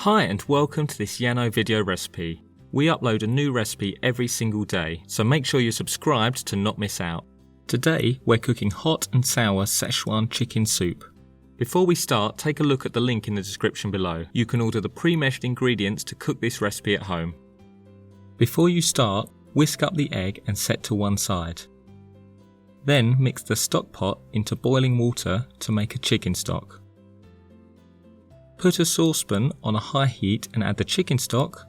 Hi and welcome to this Yano video recipe. We upload a new recipe every single day, so make sure you're subscribed to not miss out. Today we're cooking hot and sour Szechuan chicken soup. Before we start, take a look at the link in the description below. You can order the pre-measured ingredients to cook this recipe at home. Before you start, whisk up the egg and set to one side. Then mix the stock pot into boiling water to make a chicken stock. Put a saucepan on a high heat and add the chicken stock,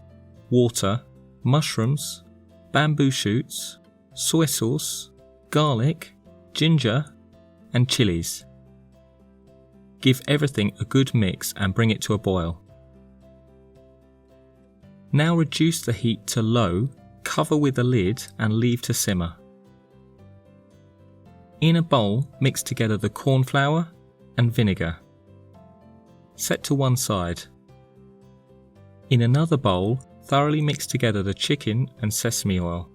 water, mushrooms, bamboo shoots, soy sauce, garlic, ginger and chilies. Give everything a good mix and bring it to a boil. Now reduce the heat to low, cover with a lid and leave to simmer. In a bowl, mix together the corn flour and vinegar. Set to one side. In another bowl, thoroughly mix together the chicken and sesame oil.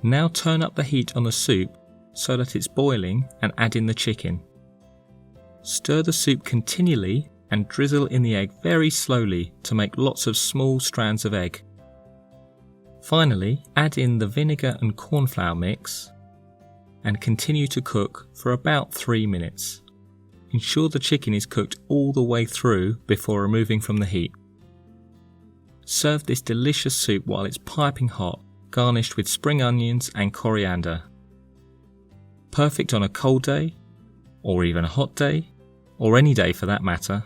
Now turn up the heat on the soup so that it's boiling and add in the chicken. Stir the soup continually and drizzle in the egg very slowly to make lots of small strands of egg. Finally, add in the vinegar and corn flour mix and continue to cook for about 3 minutes. Ensure the chicken is cooked all the way through before removing from the heat. Serve this delicious soup while it's piping hot, garnished with spring onions and coriander. Perfect on a cold day, or even a hot day, or any day for that matter.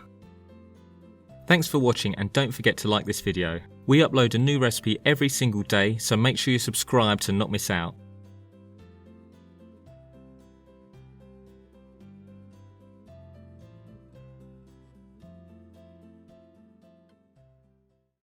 Thanks for watching and don't forget to like this video. We upload a new recipe every single day, so make sure you subscribe to not miss out.